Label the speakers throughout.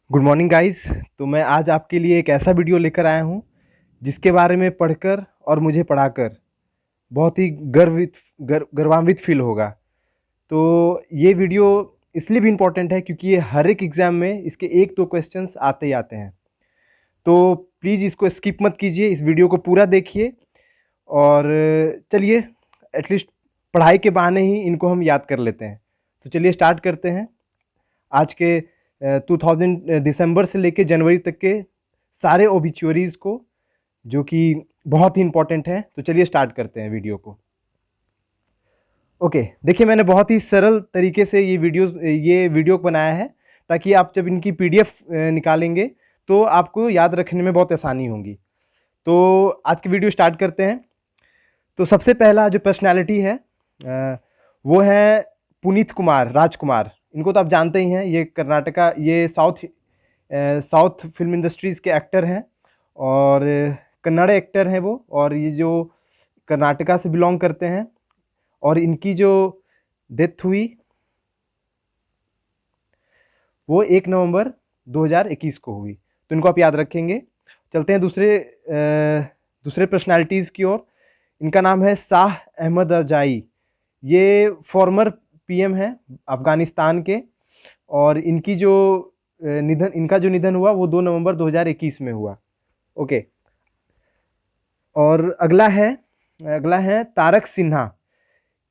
Speaker 1: Good morning guys. तो मैं आज आपके लिए एक ऐसा वीडियो लेकर आया हूँ जिसके बारे में पढ़कर और मुझे पढ़ाकर बहुत ही गर्वान्वित फील होगा। तो ये वीडियो इसलिए भी इम्पोर्टेंट है क्योंकि ये हर एक एग्ज़ाम में इसके एक दो क्वेश्चंस आते ही आते हैं। तो प्लीज़ इसको स्किप मत कीजिए, इस वीडियो को पूरा देखिए और चलिए एटलीस्ट पढ़ाई के बहाने ही इनको हम याद कर लेते हैं। तो चलिए स्टार्ट करते हैं। आज के 2000 दिसंबर से लेके जनवरी तक के सारे ओबिचुअरीज़ को, जो कि बहुत ही इम्पोर्टेंट है। तो चलिए स्टार्ट करते हैं वीडियो को। ओके, देखिए मैंने बहुत ही सरल तरीके से ये वीडियो बनाया है ताकि आप जब इनकी पीडीएफ निकालेंगे तो आपको याद रखने में बहुत आसानी होगी। तो आज की वीडियो स्टार्ट करते हैं। तो सबसे पहला जो पर्सनालिटी है वो है पुनीत कुमार राजकुमार। इनको तो आप जानते ही हैं, ये कर्नाटका, ये साउथ फिल्म इंडस्ट्रीज़ के एक्टर हैं और कन्नड़ एक्टर हैं वो, और ये जो कर्नाटका से बिलोंग करते हैं। और इनकी जो डेथ हुई वो 1 नवंबर 2021 को हुई। तो इनको आप याद रखेंगे। चलते हैं दूसरे पर्सनालिटीज़ की ओर। इनका नाम है शाह अहमद रजाई। ये फॉर्मर पीएम हैं अफ़गानिस्तान के, और इनका जो निधन हुआ वो 2 नवंबर 2021 में हुआ। ओके, और अगला है तारक सिन्हा।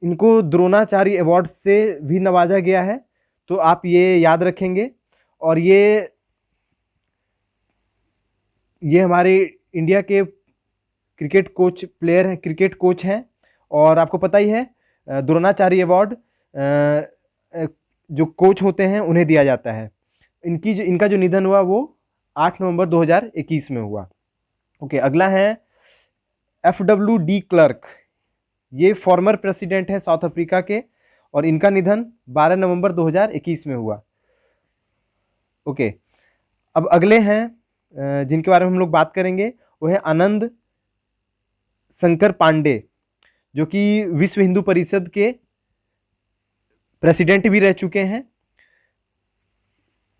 Speaker 1: इनको द्रोणाचार्य अवार्ड से भी नवाजा गया है, तो आप ये याद रखेंगे। और ये हमारे इंडिया के क्रिकेट कोच हैं। और आपको पता ही है द्रोणाचार्य अवार्ड जो कोच होते हैं उन्हें दिया जाता है। इनका जो निधन हुआ वो 8 नवंबर 2021 में हुआ। ओके, अगला है FW क्लर्क। ये फॉर्मर प्रेसिडेंट है साउथ अफ्रीका के, और इनका निधन 12 नवंबर 2021 में हुआ। ओके, अब अगले हैं जिनके बारे में हम लोग बात करेंगे, वो है आनंद शंकर पांडे, जो कि विश्व हिंदू परिषद के प्रेसिडेंट भी रह चुके हैं।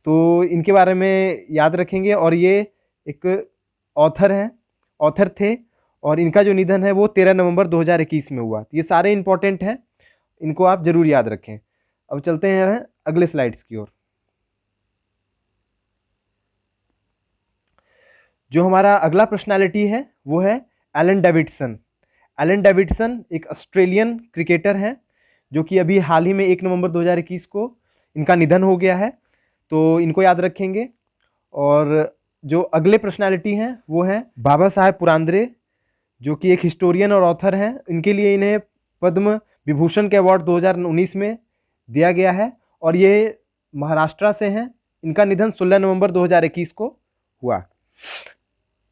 Speaker 1: तो इनके बारे में याद रखेंगे। और ये एक ऑथर थे, और इनका जो निधन है वो 13 नवंबर 2021 में हुआ। ये सारे इंपॉर्टेंट हैं, इनको आप जरूर याद रखें। अब चलते हैं अगले स्लाइड्स की ओर। जो हमारा अगला पर्सनालिटी है वो है एलन डेविडसन। एलन डेविडसन एक ऑस्ट्रेलियन क्रिकेटर हैं, जो कि अभी हाल ही में 1 नवंबर 2021 को इनका निधन हो गया है। तो इनको याद रखेंगे। और जो अगले पर्सनालिटी हैं वो हैं बाबा साहेब पुरांदरे, जो कि एक हिस्टोरियन और ऑथर हैं। इन्हें पद्म विभूषण के अवार्ड 2019 में दिया गया है, और ये महाराष्ट्र से हैं। इनका निधन 16 नवंबर 2021 को हुआ।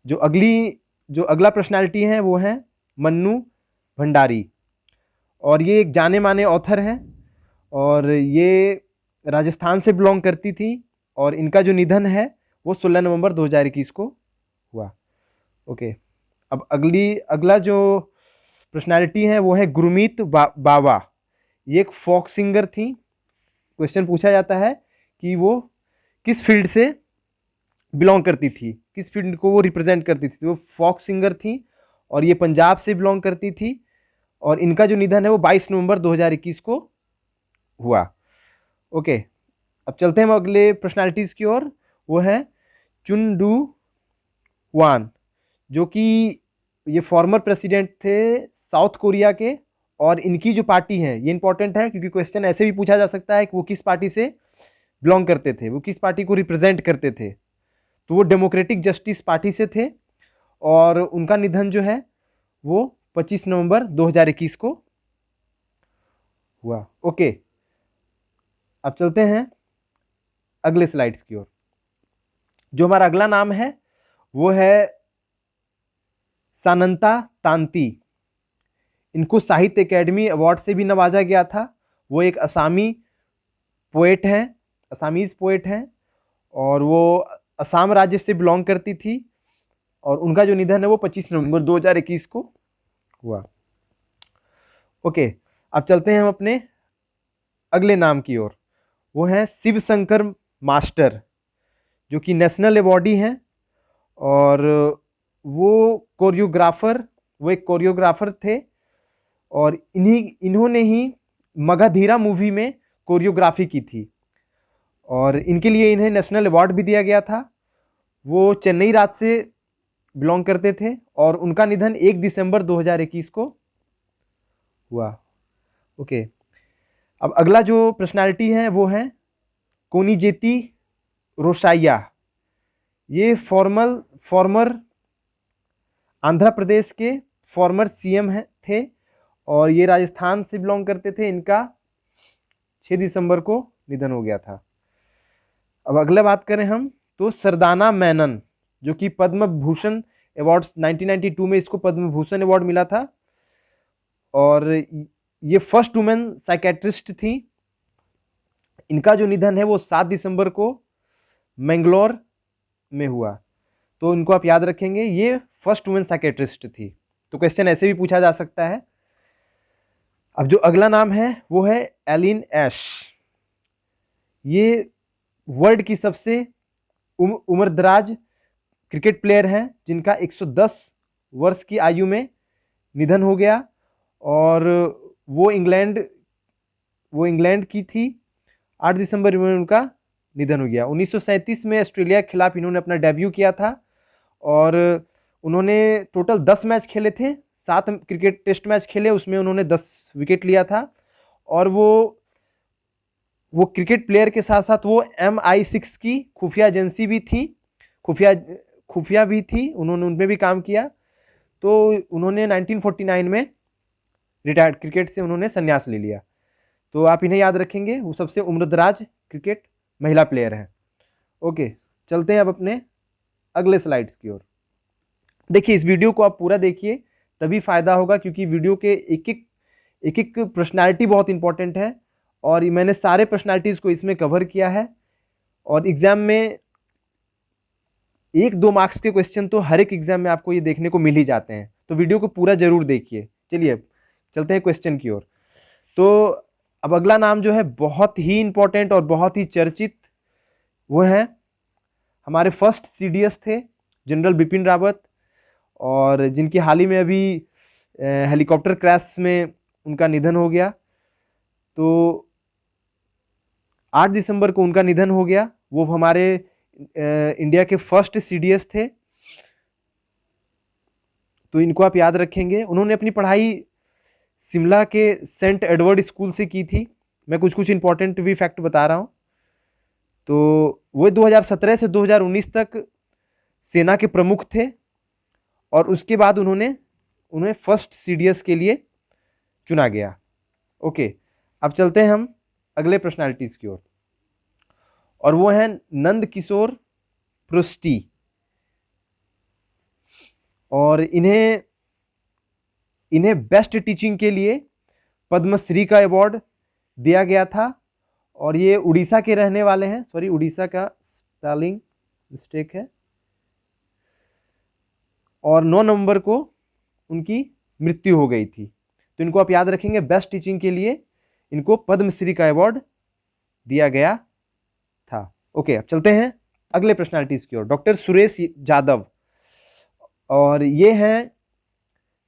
Speaker 1: जो अगला पर्सनालिटी है वो है मन्नू भंडारी, और ये एक जाने माने ऑथर हैं, और ये राजस्थान से बिलोंग करती थी। और इनका जो निधन है वो 16 नवंबर 2021 को हुआ। ओके, अब अगला जो पर्सनालिटी है वो है गुरमीत बावा। ये एक फोक सिंगर थी। क्वेश्चन पूछा जाता है कि वो किस फील्ड से बिलोंग करती थी, किस फील्ड को वो रिप्रेजेंट करती थी। वो फोक सिंगर थी, और ये पंजाब से बिलोंग करती थी। और इनका जो निधन है वो 22 नवंबर 2021 को हुआ। ओके, अब चलते हैं हम अगले पर्सनालिटीज़ की ओर। वो है चुन डू वान, जो कि ये फॉर्मर प्रेसिडेंट थे साउथ कोरिया के। और इनकी जो पार्टी है ये इंपॉर्टेंट है क्योंकि क्वेश्चन ऐसे भी पूछा जा सकता है कि वो किस पार्टी से बिलोंग करते थे, वो किस पार्टी को रिप्रेजेंट करते थे। तो वो डेमोक्रेटिक जस्टिस पार्टी से थे, और उनका निधन जो है वो 25 नवंबर 2021 को हुआ। ओके, अब चलते हैं अगले स्लाइड्स की ओर। जो हमारा अगला नाम है वो है सानंता तांती। इनको साहित्य एकेडमी अवार्ड से भी नवाजा गया था। वो एक असामीज पोएट हैं, और वो असम राज्य से बिलोंग करती थी। और उनका जो निधन है वो 25 नवंबर 2021 को हुआ। ओके, अब चलते हैं हम अपने अगले नाम की ओर। वो है शिव शंकर मास्टर, जो कि नेशनल अवॉर्डी हैं, और वो एक कोरियोग्राफर थे, और इन्होंने ही मगधीरा मूवी में कोरियोग्राफी की थी, और इनके लिए इन्हें नेशनल अवार्ड भी दिया गया था। वो चेन्नई राज्य से बिलोंग करते थे, और उनका निधन 1 दिसंबर 2021 को हुआ। ओके, अब अगला जो पर्सनालिटी है वो है कोनिजेती रोसाइया। ये फॉर्मर आंध्र प्रदेश के फॉर्मर सीएम थे, और ये राजस्थान से बिलोंग करते थे। इनका 6 दिसंबर को निधन हो गया था। अब अगला बात करें हम, तो सरदाना मेनन, जो कि पद्म भूषण अवार्ड्स 1992 में इसको पद्म भूषण अवार्ड मिला था, और ये फर्स्ट वुमेन साइकेट्रिस्ट थी। इनका जो निधन है वो 7 दिसंबर को मैंगलोर में हुआ। तो इनको आप याद रखेंगे, ये फर्स्ट वुमेन साइकेट्रिस्ट थी। तो क्वेश्चन ऐसे भी पूछा जा सकता है। अब जो अगला नाम है वो है एलिन ऐश। ये वर्ल्ड की सबसे उम्रदराज क्रिकेट प्लेयर हैं, जिनका 110 वर्ष की आयु में निधन हो गया, और वो इंग्लैंड की थी। 8 दिसंबर में उनका निधन हो गया। 1937 में ऑस्ट्रेलिया के खिलाफ इन्होंने अपना डेब्यू किया था, और उन्होंने टोटल 10 मैच खेले थे, 7 क्रिकेट टेस्ट मैच खेले, उसमें उन्होंने 10 विकेट लिया था। और वो क्रिकेट प्लेयर के साथ साथ वो MI6 की खुफिया एजेंसी भी थी, खुफिया भी थी, उन्होंने उनमें भी काम किया। तो उन्होंने 1949 में रिटायर्ड, क्रिकेट से उन्होंने संन्यास ले लिया। तो आप इन्हें याद रखेंगे, वो सबसे उम्रदराज क्रिकेट महिला प्लेयर हैं। ओके, चलते हैं अब अपने अगले स्लाइड्स की ओर। देखिए, इस वीडियो को आप पूरा देखिए, तभी फायदा होगा, क्योंकि वीडियो के एक एक पर्सनालिटी बहुत इंपॉर्टेंट है, और मैंने सारे पर्सनालिटीज़ को इसमें कवर किया है। और एग्जाम में 1-2 मार्क्स के क्वेश्चन तो हर एक एग्जाम में आपको ये देखने को मिल ही जाते हैं। तो वीडियो को पूरा जरूर देखिए। चलिए चलते हैं क्वेश्चन की ओर। तो अब अगला नाम जो है बहुत ही इंपॉर्टेंट और बहुत ही चर्चित, वो है हमारे फर्स्ट CDS थे जनरल बिपिन रावत, और जिनकी हाल ही में अभी हेलीकॉप्टर क्रैश में उनका निधन हो गया। तो 8 दिसंबर को उनका निधन हो गया। वो हमारे इंडिया के फर्स्ट CDS थे। तो इनको आप याद रखेंगे। उन्होंने अपनी पढ़ाई शिमला के सेंट एडवर्ड स्कूल से की थी। मैं कुछ इंपॉर्टेंट भी फैक्ट बता रहा हूँ। तो वो 2017 से 2019 तक सेना के प्रमुख थे, और उसके बाद उन्हें फर्स्ट CDS के लिए चुना गया। ओके, अब चलते हैं हम अगले पर्सनालिटीज़ की ओर, और वो हैं नंद किशोर पृष्टि। और इन्हें बेस्ट टीचिंग के लिए पद्मश्री का अवार्ड दिया गया था, और ये उड़ीसा के रहने वाले हैं। सॉरी, उड़ीसा का स्पेलिंग मिस्टेक है। और 9 नवंबर को उनकी मृत्यु हो गई थी। तो इनको आप याद रखेंगे, बेस्ट टीचिंग के लिए इनको पद्मश्री का अवार्ड दिया गया था। ओके, अब चलते हैं अगले पर्सनालिटीज की ओर। डॉक्टर सुरेश यादव, और ये हैं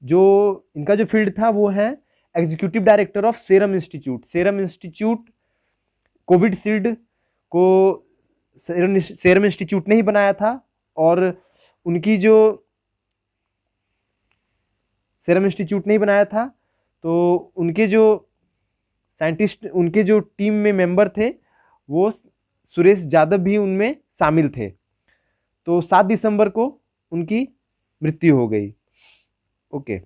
Speaker 1: जो इनका जो फील्ड था वो है executive director of serum institute. Serum institute Covishield को सीरम इंस्टीट्यूट ने ही बनाया था, और उनकी जो सीरम इंस्टीट्यूट ने ही बनाया था, तो उनके जो साइंटिस्ट, उनके जो टीम में मेंबर थे, वो सुरेश यादव भी उनमें शामिल थे। तो 7 दिसंबर को उनकी मृत्यु हो गई। ओके,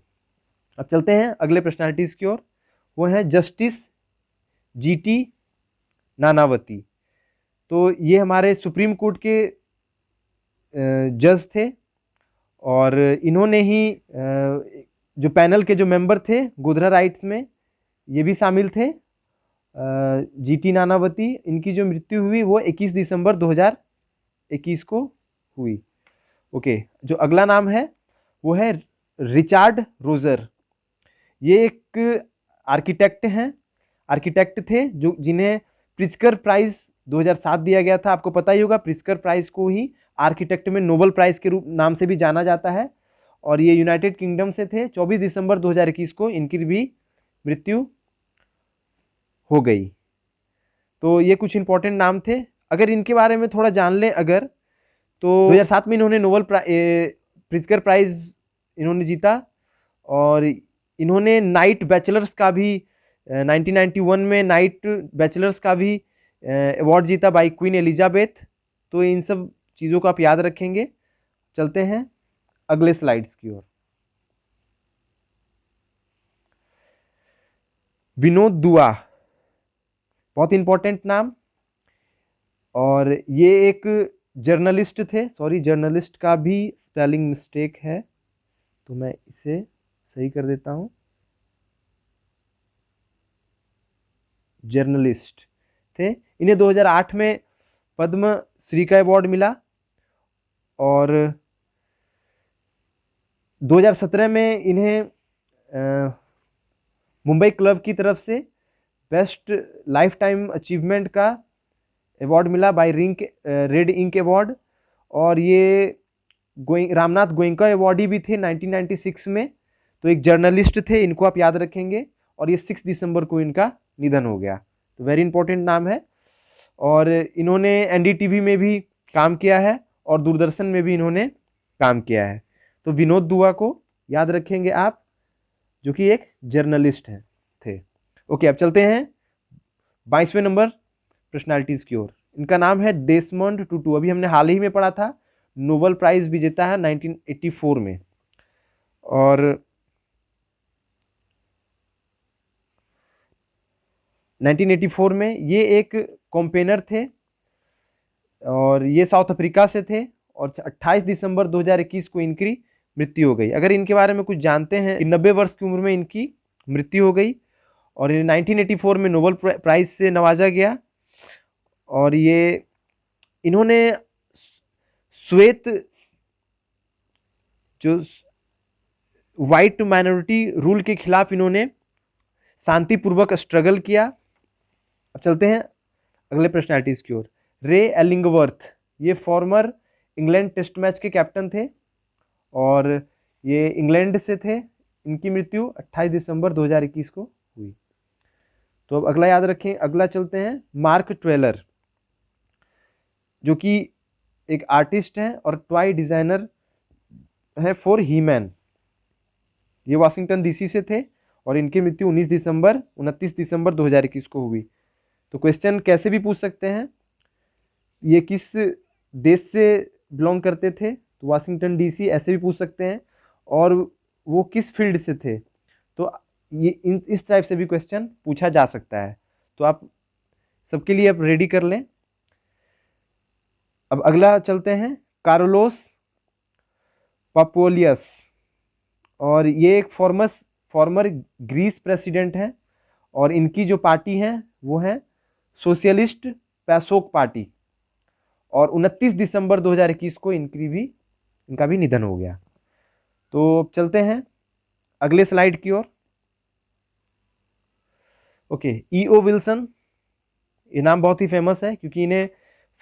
Speaker 1: अब चलते हैं अगले पर्सनालिटीज़ की ओर। वो हैं जस्टिस GT नानावती। तो ये हमारे सुप्रीम कोर्ट के जज थे, और इन्होंने ही जो पैनल के जो मेंबर थे गोधरा राइट्स में, ये भी शामिल थे। GT नानावती, इनकी जो मृत्यु हुई वो 21 दिसंबर 2021 को हुई। ओके, जो अगला नाम है वो है रिचार्ड रोजर। ये एक आर्किटेक्ट थे जो जिन्हें प्रिट्जकर प्राइज 2007 दिया गया था। आपको पता ही होगा, प्रिस्कर प्राइज को ही आर्किटेक्ट में नोबेल प्राइज के रूप नाम से भी जाना जाता है। और ये यूनाइटेड किंगडम से थे। 24 दिसंबर 2021 को इनकी भी मृत्यु हो गई। तो ये कुछ इंपॉर्टेंट नाम थे। अगर इनके बारे में थोड़ा जान लें अगर, तो 2007 में इन्होंने प्रित्जकर प्राइज इन्होंने जीता। और इन्होंने नाइट बैचलर्स का भी 1991 में नाइट बैचलर्स का भी अवार्ड जीता बाय क्वीन एलिजाबेथ। तो इन सब चीज़ों को आप याद रखेंगे। चलते हैं अगले स्लाइड्स की ओर। विनोद दुआ, बहुत इंपॉर्टेंट नाम। और ये एक जर्नलिस्ट थे। सॉरी, जर्नलिस्ट का भी स्पेलिंग मिस्टेक है, तो मैं इसे सही कर देता हूँ। जर्नलिस्ट थे। इन्हें 2008 में पद्म श्री का अवार्ड मिला। और 2017 में इन्हें मुंबई क्लब की तरफ से बेस्ट लाइफ टाइम अचीवमेंट का अवार्ड मिला बाय रेड इंक अवार्ड। और ये रामनाथ गोयनका अवार्डी भी थे 1996 में। तो एक जर्नलिस्ट थे, इनको आप याद रखेंगे। और ये 6 दिसंबर को इनका निधन हो गया। तो वेरी इंपॉर्टेंट नाम है। और इन्होंने एनडीटीवी में भी काम किया है और दूरदर्शन में भी इन्होंने काम किया है। तो विनोद दुआ को याद रखेंगे आप, जो कि एक जर्नलिस्ट हैं थे। ओके, अब चलते हैं 22वें नंबर पर्सनालिटीज़ की ओर। इनका नाम है डेसमंड टुटू। अभी हमने हाल ही में पढ़ा था, नोबेल प्राइज विजेता है 1984 में। और 1984 में ये एक कॉम्पेनर थे और ये साउथ अफ्रीका से थे। और 28 दिसंबर 2021 को इनकी मृत्यु हो गई। अगर इनके बारे में कुछ जानते हैं, 90 वर्ष की उम्र में इनकी मृत्यु हो गई। और 1984 में नोबेल प्राइज से नवाजा गया। और ये इन्होंने श्वेत जो वाइट माइनॉरिटी रूल के खिलाफ इन्होंने शांतिपूर्वक स्ट्रगल किया। अब चलते हैं अगले पर्सनालिटीज की ओर। रे एलिंगवर्थ, ये फॉर्मर इंग्लैंड टेस्ट मैच के कैप्टन थे और ये इंग्लैंड से थे। इनकी मृत्यु 28 दिसंबर 2021 को हुई। तो अब अगला याद रखें। अगला चलते हैं मार्क ट्वेलर, जो कि एक आर्टिस्ट हैं और टॉय डिजाइनर है फॉर ही-मैन। ये वाशिंगटन डीसी से थे और इनकी मृत्यु 29 दिसंबर 2021 को हुई। तो क्वेश्चन कैसे भी पूछ सकते हैं, ये किस देश से बिलोंग करते थे, तो वाशिंगटन डीसी ऐसे भी पूछ सकते हैं। और वो किस फील्ड से थे, तो ये इस टाइप से भी क्वेश्चन पूछा जा सकता है। तो आप सबके लिए अब रेडी कर लें। अब अगला चलते हैं कार्लोस पापुलियस। और ये एक फॉर्मर ग्रीस प्रेसिडेंट हैं और इनकी जो पार्टी है वो है सोशलिस्ट पैसोक पार्टी। और 29 दिसंबर 2021 को इनका भी निधन हो गया। तो चलते हैं अगले स्लाइड की ओर। ओके, ईओ विल्सन, ये नाम बहुत ही फेमस है क्योंकि इन्हें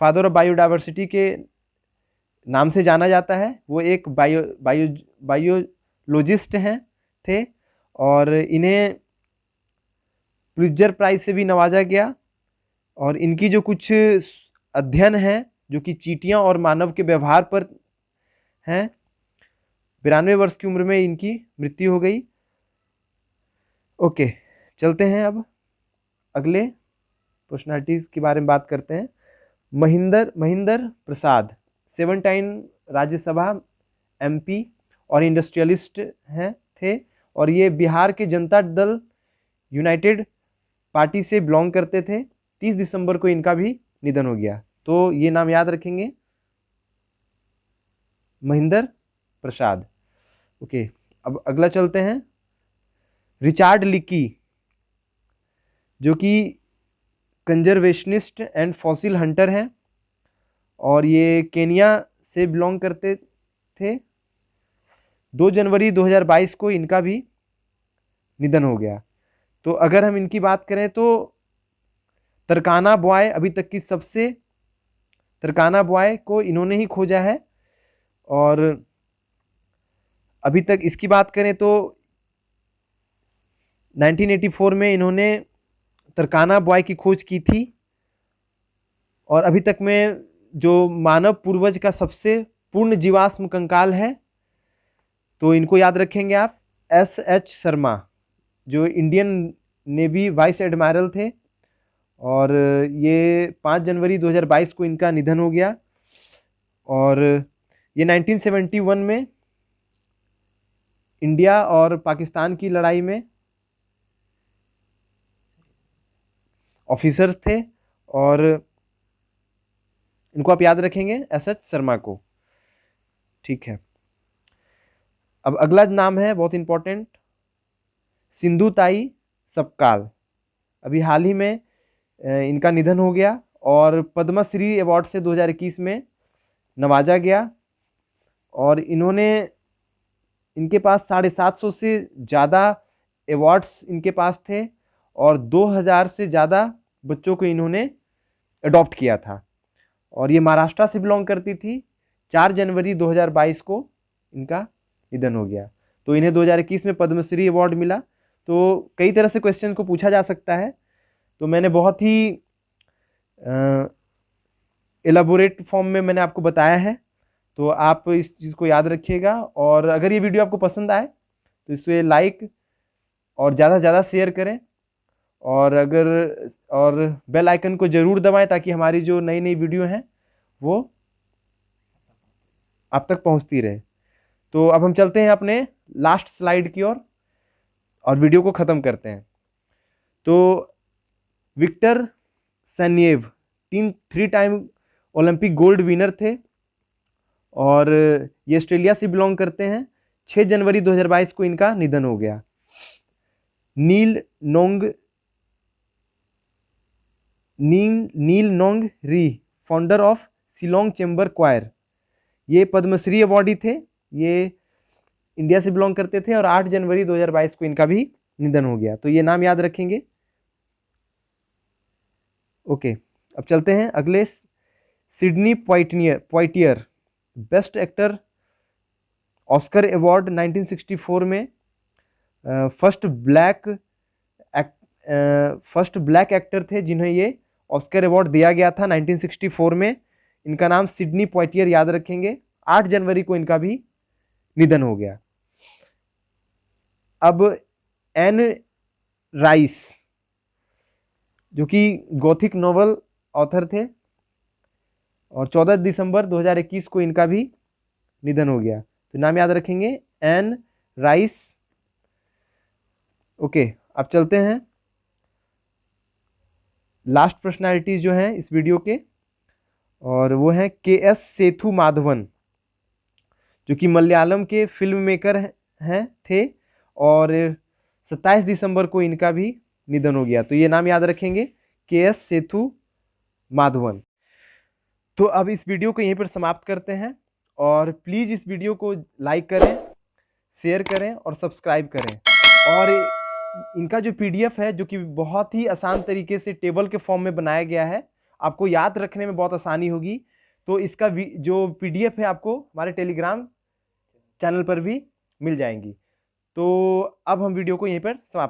Speaker 1: फादर ऑफ बायोडाइवर्सिटी के नाम से जाना जाता है। वो एक बायोलॉजिस्ट हैं थे और इन्हें प्रिट्जर प्राइज से भी नवाजा गया। और इनकी जो कुछ अध्ययन है जो कि चींटियां और मानव के व्यवहार पर हैं। 92 वर्ष की उम्र में इनकी मृत्यु हो गई। ओके, चलते हैं अब अगले पर्सनालिटीज के बारे में बात करते हैं। महेंद्र प्रसाद, 7 टाइम राज्यसभा एमपी और इंडस्ट्रियलिस्ट हैं थे। और ये बिहार के जनता दल यूनाइटेड पार्टी से बिलोंग करते थे। 30 दिसंबर को इनका भी निधन हो गया। तो ये नाम याद रखेंगे, महेंद्र प्रसाद। ओके, अब अगला चलते हैं रिचार्ड लिकी, जो कि कंजर्वेशनिस्ट एंड फॉसिल हंटर हैं और ये केनिया से बिलोंग करते थे। 2 जनवरी 2022 को इनका भी निधन हो गया। तो अगर हम इनकी बात करें तो तरकाना बॉय अभी तक की सबसे, तरकाना बॉय को इन्होंने ही खोजा है। और अभी तक इसकी बात करें तो 1984 में इन्होंने तरकाना बॉय की खोज की थी। और अभी तक में जो मानव पूर्वज का सबसे पूर्ण जीवाश्म कंकाल है, तो इनको याद रखेंगे आप, SH शर्मा, जो इंडियन नेवी वाइस एडमिरल थे। और ये 5 जनवरी 2022 को इनका निधन हो गया। और ये 1971 में इंडिया और पाकिस्तान की लड़ाई में ऑफिसर्स थे। और इनको आप याद रखेंगे, SH शर्मा को। ठीक है, अब अगला नाम है बहुत इंपॉर्टेंट, सिंधुताई सपकाल। अभी हाल ही में इनका निधन हो गया और पद्मश्री अवार्ड से 2021 में नवाजा गया। और इन्होंने, इनके पास 750 से ज़्यादा अवार्ड्स इनके पास थे और 2000 से ज़्यादा बच्चों को इन्होंने अडॉप्ट किया था। और ये महाराष्ट्र से बिलोंग करती थी। 4 जनवरी 2022 को इनका निधन हो गया। तो इन्हें 2021 में पद्मश्री अवार्ड मिला। तो कई तरह से क्वेश्चन को पूछा जा सकता है, तो मैंने बहुत ही एलाबोरेट फॉर्म में मैंने आपको बताया है। तो आप इस चीज़ को याद रखिएगा। और अगर ये वीडियो आपको पसंद आए तो इसे लाइक और ज़्यादा से ज़्यादा शेयर करें। और बेल आइकन को ज़रूर दबाएं ताकि हमारी जो नई नई वीडियो हैं वो आप तक पहुंचती रहे। तो अब हम चलते हैं अपने लास्ट स्लाइड की ओर और वीडियो को ख़त्म करते हैं। तो Victor Saneyev 3 time Olympic gold winner थे और ये ऑस्ट्रेलिया से बिलोंग करते हैं। 6 जनवरी 2022 को इनका निधन हो गया। Neil Nongkynrih, founder of Shillong chamber choir, ये पद्मश्री अवार्डी थे। ये इंडिया से बिलोंग करते थे और 8 जनवरी 2022 को इनका भी निधन हो गया। तो ये नाम याद रखेंगे। ओके, अब चलते हैं अगले। Sidney Poitier best actor Oscar award 1964 में फर्स्ट ब्लैक एक्टर थे जिन्हें ये ऑस्कर अवार्ड दिया गया था 1964 में। इनका नाम सिडनी पोइटियर याद रखेंगे। 8 जनवरी को इनका भी निधन हो गया। अब एन राइस, जो कि गॉथिक नॉवल ऑथर थे और 14 दिसंबर 2021 को इनका भी निधन हो गया। तो नाम याद रखेंगे, एन राइस। ओके, अब चलते हैं लास्ट पर्सनालिटीज जो हैं इस वीडियो के, और वो हैं KS सेथु माधवन, जो कि मलयालम के फिल्म मेकर हैं थे और 27 दिसंबर को इनका भी निधन हो गया। तो ये नाम याद रखेंगे, KS सेथु माधवन। तो अब इस वीडियो को यहीं पर समाप्त करते हैं और प्लीज़ इस वीडियो को लाइक करें, शेयर करें और सब्सक्राइब करें। और इनका जो PDF है, जो कि बहुत ही आसान तरीके से टेबल के फॉर्म में बनाया गया है, आपको याद रखने में बहुत आसानी होगी। तो इसका जो PDF है आपको हमारे टेलीग्राम चैनल पर भी मिल जाएंगी। तो अब हम वीडियो को यहीं पर समाप्त